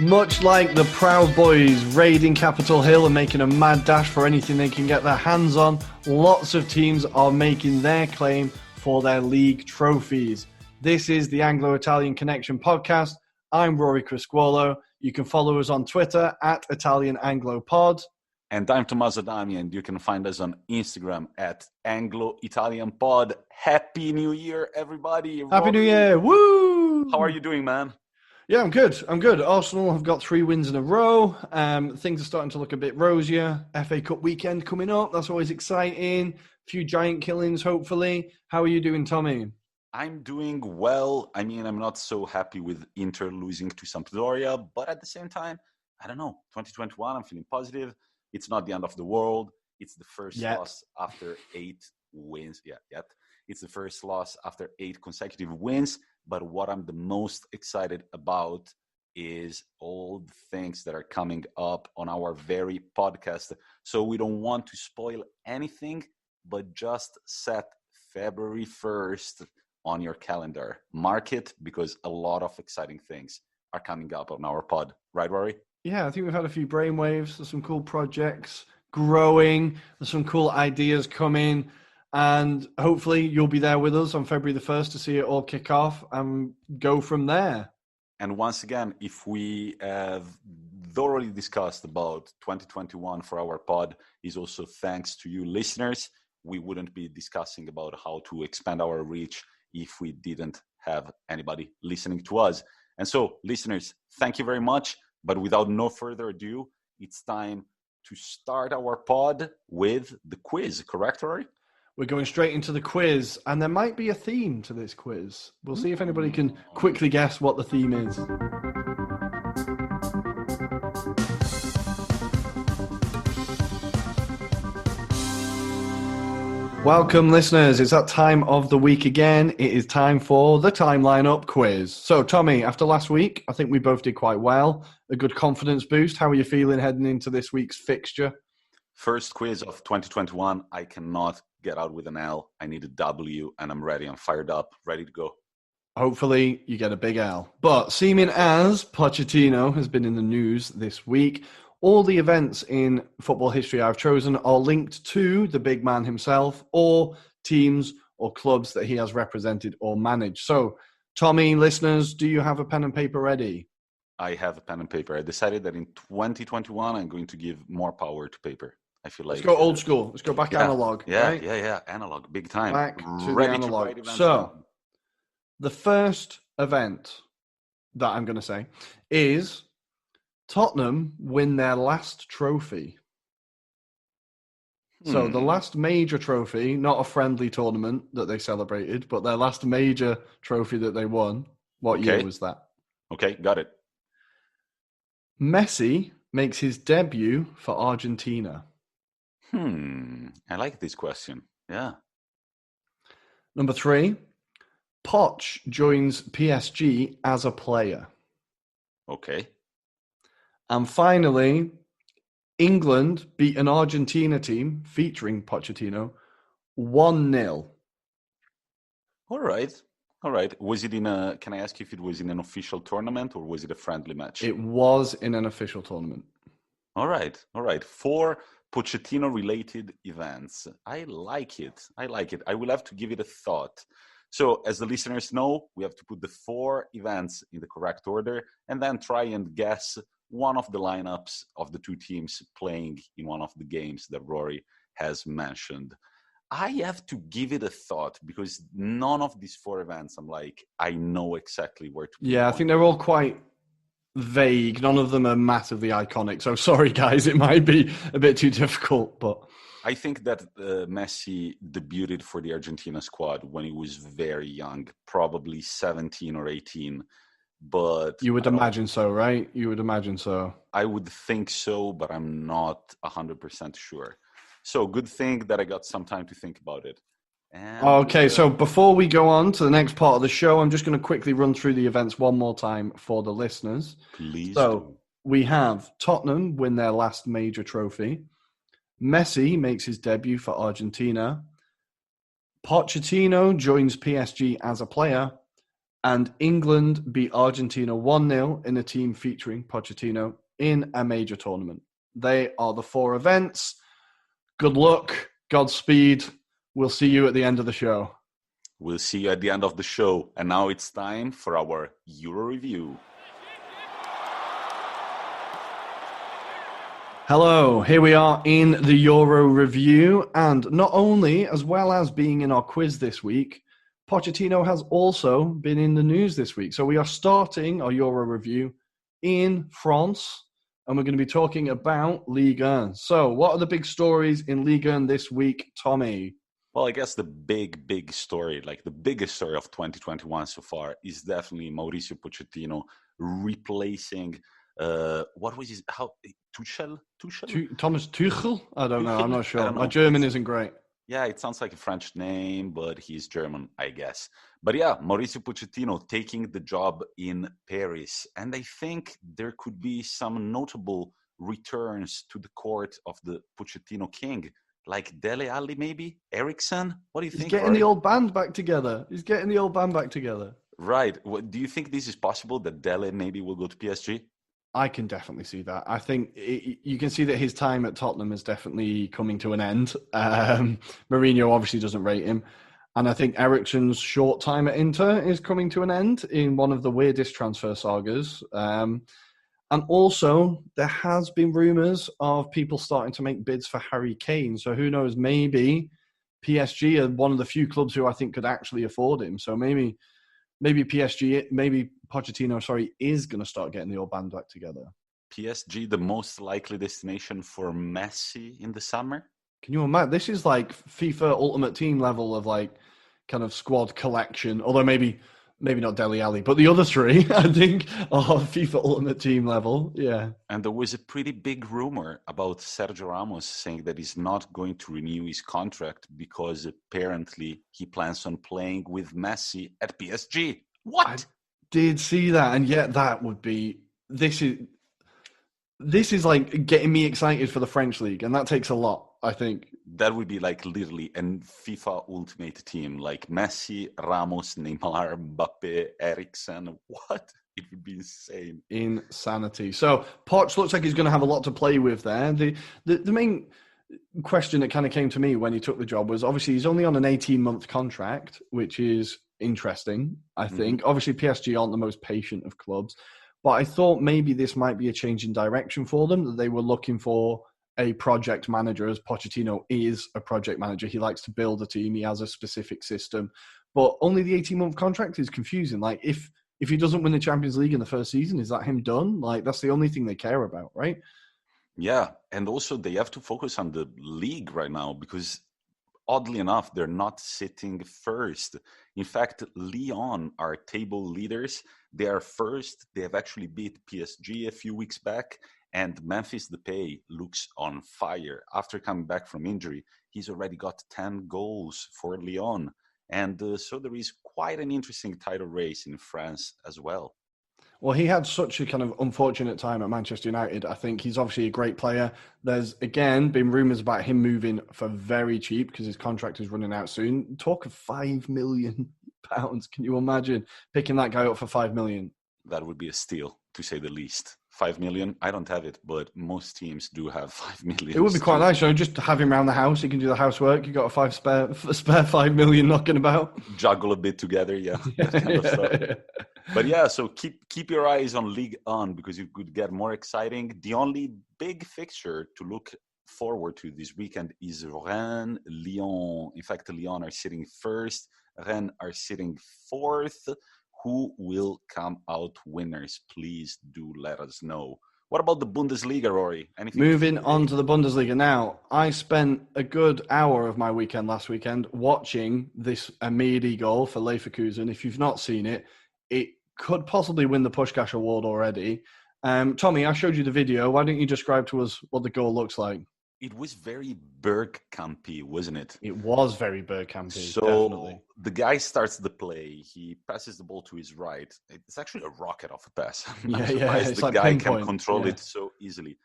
Much like the Proud Boys raiding Capitol Hill and making a mad dash for anything they can get their hands on, lots of teams are making their claim for their league trophies. This is the Anglo-Italian Connection podcast. I'm Rory Criscuolo. You can follow us on Twitter at ItalianAngloPod. And I'm Tommaso Dami, and you can find us on Instagram at Anglo-Italian Pod. Happy New Year, everybody. Happy New Year. Woo! How are you doing, man? Yeah, I'm good. Arsenal have got 3 wins in a row. Things are starting to look a bit rosier. FA Cup weekend coming up. That's always exciting. A few giant killings, hopefully. How are you doing, Tommy? I'm doing well. I mean, I'm not so happy with Inter losing to Sampdoria, but at the same time, I don't know. 2021, I'm feeling positive. It's not the end of the world. It's the first loss after 8 wins. It's the first loss after 8 consecutive wins. But what I'm the most excited about is all the things that are coming up on our very podcast. So we don't want to spoil anything, but just set February 1st on your calendar. Mark it, because a lot of exciting things are coming up on our pod. Right, Rory? Yeah, I think we've had a few brainwaves. There's some cool projects growing. There's some cool ideas coming. And hopefully you'll be there with us on February the 1st to see it all kick off and go from there. And once again, if we have thoroughly discussed about 2021 for our pod, is also thanks to you listeners. We wouldn't be discussing about how to expand our reach if we didn't have anybody listening to us. And so, listeners, thank you very much. But without no further ado, it's time to start our pod with the quiz. Correct, Rory? We're going straight into the quiz, and there might be a theme to this quiz. We'll see if anybody can quickly guess what the theme is. Welcome, listeners. It's that time of the week again. It is time for the Timeline-Up quiz. So, Tommy, after last week, I think we both did quite well. A good confidence boost. How are you feeling heading into this week's fixture? First quiz of 2021. I cannot get out with an L. I need a W, and I'm ready. I'm fired up, ready to go. Hopefully you get a big L. But seeming as Pochettino has been in the news this week, all the events in football history I've chosen are linked to the big man himself or teams or clubs that he has represented or managed. So, Tommy, listeners, do you have a pen and paper ready? I have a pen and paper. I decided that in 2021, I'm going to give more power to paper. I feel like let's go old school. Let's go back analog. Yeah, right? Analog, big time. Back to the analog. So, the first event that I'm going to say is Tottenham win their last trophy. So the last major trophy, not a friendly tournament that they celebrated, but their last major trophy that they won. What year was that? Okay, got it. Messi makes his debut for Argentina. I like this question. Yeah. Number 3, Poch joins PSG as a player. Okay. And finally, England beat an Argentina team featuring Pochettino 1-0. All right. Was it can I ask if it was in an official tournament or was it a friendly match? It was in an official tournament. All right. 4 Pochettino-related events. I like it. I will have to give it a thought. So, as the listeners know, we have to put the 4 events in the correct order and then try and guess one of the lineups of the 2 teams playing in one of the games that Rory has mentioned. I have to give it a thought because none of these 4 events, I know exactly where to put I think they're all quite vague. None of them are massively iconic. So sorry, guys, it might be a bit too difficult, but I think that Messi debuted for the Argentina squad when he was very young, probably 17 or 18. But you would imagine so, right? You would imagine so. I would think so, but I'm not 100% sure. So good thing that I got some time to think about it. Okay, so before we go on to the next part of the show, I'm just going to quickly run through the events one more time for the listeners. Please do. We have Tottenham win their last major trophy. Messi makes his debut for Argentina. Pochettino joins PSG as a player. And England beat Argentina 1-0 in a team featuring Pochettino in a major tournament. They are the 4 events. Good luck. Godspeed. We'll see you at the end of the show. We'll see you at the end of the show. And now it's time for our Euro review. Hello, here we are in the Euro review. And not only, as well as being in our quiz this week, Pochettino has also been in the news this week. So we are starting our Euro review in France, and we're going to be talking about Ligue 1. So what are the big stories in Ligue 1 this week, Tommy? Well, I guess the big story, like the biggest story of 2021 so far, is definitely Mauricio Pochettino replacing Tuchel? Thomas Tuchel? I don't know. I'm not sure. My know. German isn't great. Yeah, it sounds like a French name, but he's German, I guess. But yeah, Mauricio Pochettino taking the job in Paris. And I think there could be some notable returns to the court of the Pochettino king, like Dele Alli maybe? Eriksen? What do you think? He's getting the old band back together. Right. Do you think this is possible, that Dele maybe will go to PSG? I can definitely see that. I think you can see that his time at Tottenham is definitely coming to an end. Mourinho obviously doesn't rate him. And I think Eriksen's short time at Inter is coming to an end in one of the weirdest transfer sagas. And also, there has been rumours of people starting to make bids for Harry Kane. So who knows, maybe PSG are one of the few clubs who I think could actually afford him. So maybe Pochettino, is going to start getting the old band back together. PSG, the most likely destination for Messi in the summer? Can you imagine? This is like FIFA Ultimate Team level of like kind of squad collection. Although maybe not Dele Alli, but the other 3, I think, are FIFA Ultimate Team level. Yeah. And there was a pretty big rumor about Sergio Ramos saying that he's not going to renew his contract because apparently he plans on playing with Messi at PSG. What? I did see that, and yet that would be... This is like getting me excited for the French league, and that takes a lot, I think. That would be like literally a FIFA Ultimate Team, like Messi, Ramos, Neymar, Mbappe, Eriksen. What? It would be insane. Insanity. So Poch looks like he's going to have a lot to play with there. The main question that kind of came to me when he took the job was, obviously he's only on an 18-month contract, which is interesting, I think. Obviously PSG aren't the most patient of clubs, but I thought maybe this might be a change in direction for them, that they were looking for a project manager, as Pochettino is a project manager. He likes to build a team. He has a specific system. But only the 18-month contract is confusing. Like, if he doesn't win the Champions League in the first season, is that him done? Like, that's the only thing they care about, right? Yeah, and also they have to focus on the league right now because, oddly enough, they're not sitting first. In fact, Lyon are table leaders. They are first. They have actually beat PSG a few weeks back. And Memphis Depay looks on fire. After coming back from injury, he's already got 10 goals for Lyon. And so there is quite an interesting title race in France as well. Well, he had such a kind of unfortunate time at Manchester United. I think he's obviously a great player. There's, again, been rumours about him moving for very cheap because his contract is running out soon. Talk of £5 million. Can you imagine picking that guy up for $5 million? That would be a steal, to say the least. 5 million, I don't have it, but most teams do have 5 million. It would be quite nice, just to have him around the house. He can do the housework. You got a spare 5 million knocking about. Juggle a bit together, yeah. That kind of stuff. But yeah, so keep your eyes on Ligue 1 because it could get more exciting. The only big fixture to look forward to this weekend is Rennes-Lyon. In fact, Lyon are sitting first. Rennes are sitting fourth. Who will come out winners? Please do let us know. What about the Bundesliga, Rory? Anything? Moving on to the Bundesliga now. I spent a good hour of my weekend last weekend watching this Amidi goal for Leverkusen. If you've not seen it, it could possibly win the Puskás Award already. Tommy, I showed you the video. Why don't you describe to us what the goal looks like? It was very Bergkampy, wasn't it? It was very Bergkampy, so definitely. The guy starts the play. He passes the ball to his right. It's actually a rocket of a pass. I'm surprised the guy can control it so easily.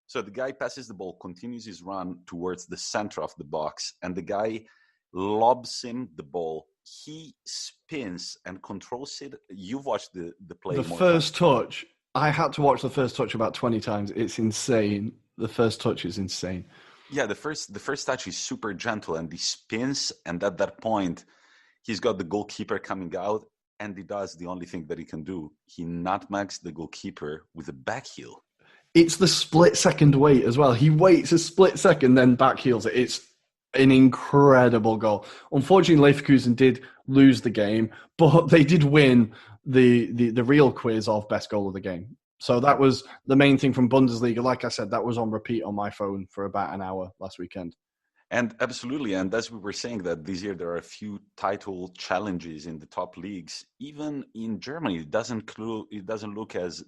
So the guy passes the ball, continues his run towards the center of the box, and the guy lobs him the ball he spins and controls it. You've watched the play The more first times. touch, I had to watch the first touch about 20 times. It's insane. The first touch is insane. Yeah, the first touch is super gentle, and he spins, and at that point, he's got the goalkeeper coming out, and he does the only thing that he can do. He nutmegs the goalkeeper with a back heel. It's the split-second wait as well. He waits a split second, then back heels it. It's an incredible goal. Unfortunately, Leverkusen did lose the game, but they did win the real quiz of best goal of the game. So that was the main thing from Bundesliga. Like I said, that was on repeat on my phone for about an hour last weekend. And absolutely, and as we were saying that this year there are a few title challenges in the top leagues. Even in Germany, it doesn't look as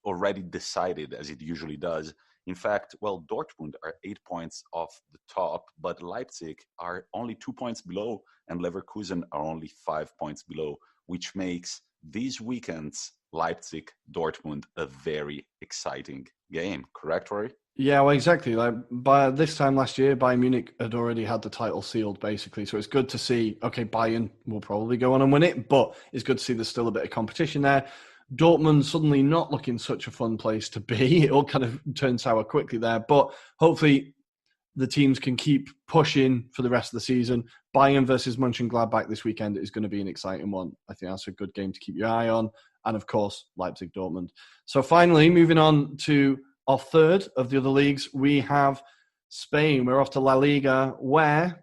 already decided as it usually does. In fact, well, Dortmund are 8 points off the top, but Leipzig are only 2 points below, and Leverkusen are only 5 points below, which makes these weekends Leipzig Dortmund a very exciting game. Correct, Rory? Yeah, well, exactly. Like by this time last year, Bayern Munich had already had the title sealed, basically. So it's good to see. Okay, Bayern will probably go on and win it, but it's good to see there's still a bit of competition there. Dortmund suddenly not looking such a fun place to be. It all kind of turned sour quickly there, but hopefully the teams can keep pushing for the rest of the season. Bayern versus Mönchengladbach this weekend is going to be an exciting one. I think that's a good game to keep your eye on. And of course, Leipzig Dortmund. So finally, moving on to our third of the other leagues, we have Spain. We're off to La Liga, where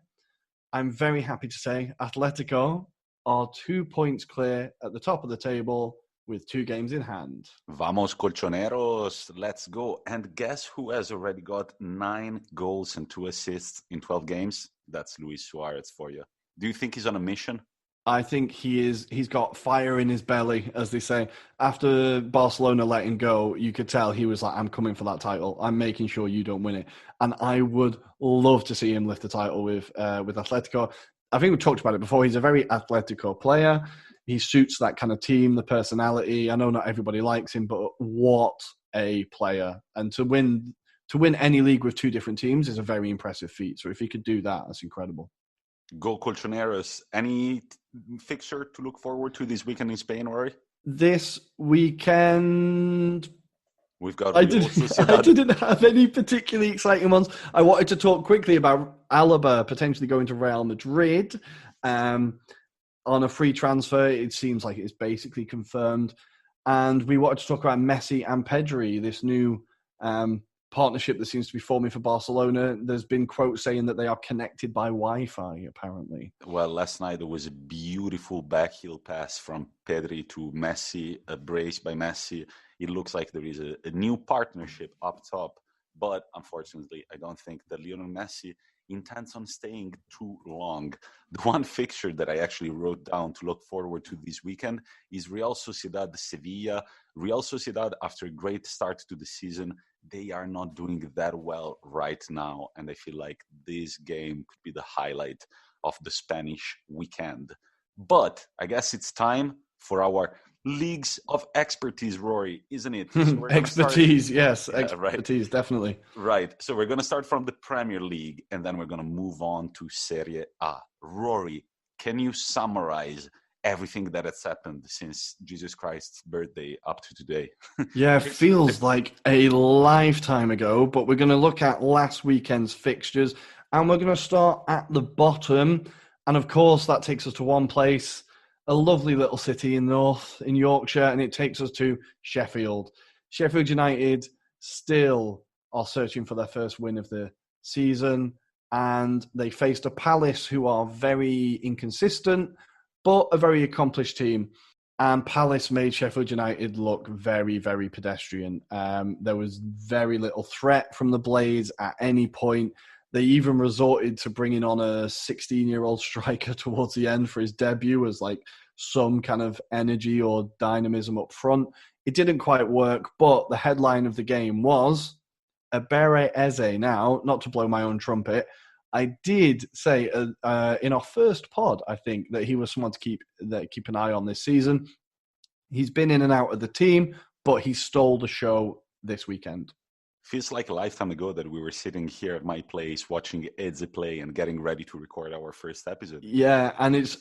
I'm very happy to say Atletico are 2 points clear at the top of the table with 2 games in hand. Vamos Colchoneros, let's go. And guess who has already got 9 goals and 2 assists in 12 games? That's Luis Suarez for you. Do you think he's on a mission? I think he's got fire in his belly, as they say. After Barcelona let him go, you could tell he was like, I'm coming for that title. I'm making sure you don't win it. And I would love to see him lift the title with Atletico. I think we talked about it before. He's a very Atletico player. He suits that kind of team, the personality. I know not everybody likes him, but what a player. And to win any league with 2 different teams is a very impressive feat. So if he could do that, that's incredible. Go Colchoneros. Any fixture to look forward to this weekend in Spain, Rory? This weekend, We've got I didn't have any particularly exciting ones. I wanted to talk quickly about Alaba potentially going to Real Madrid on a free transfer. It seems like it's basically confirmed. And we wanted to talk about Messi and Pedri, this new partnership that seems to be forming for Barcelona. There's been quotes saying that they are connected by Wi-Fi, apparently. Well, last night there was a beautiful backheel pass from Pedri to Messi, a brace by Messi. It looks like there is a new partnership up top, but unfortunately, I don't think that Lionel Messi intends on staying too long. The one fixture that I actually wrote down to look forward to this weekend is Real Sociedad Sevilla. Real Sociedad, after a great start to the season, they are not doing that well right now. And I feel like this game could be the highlight of the Spanish weekend. But I guess it's time for our leagues of expertise, Rory, isn't it? So expertise, yes. Yeah, expertise, right. Definitely. Right. So we're going to start from the Premier League, and then we're going to move on to Serie A. Rory, can you summarize everything that has happened since Jesus Christ's birthday up to today? Yeah, it feels like a lifetime ago, but we're going to look at last weekend's fixtures, and we're going to start at the bottom. And of course, that takes us to one place, a lovely little city in Yorkshire, and it takes us to Sheffield. Sheffield United still are searching for their first win of the season, and they faced a Palace who are very inconsistent, but a very accomplished team. And Palace made Sheffield United look very, very pedestrian. There was very little threat from the Blades at any point. They even resorted to bringing on a 16-year-old striker towards the end for his debut as like some kind of energy or dynamism up front. It didn't quite work, but the headline of the game was Ebere Eze. Now, not to blow my own trumpet, I did say in our first pod, I think, that he was someone to keep an eye on this season. He's been in and out of the team, but he stole the show this weekend. Feels like a lifetime ago that we were sitting here at my place watching Eze play and getting ready to record our first episode. Yeah, and it's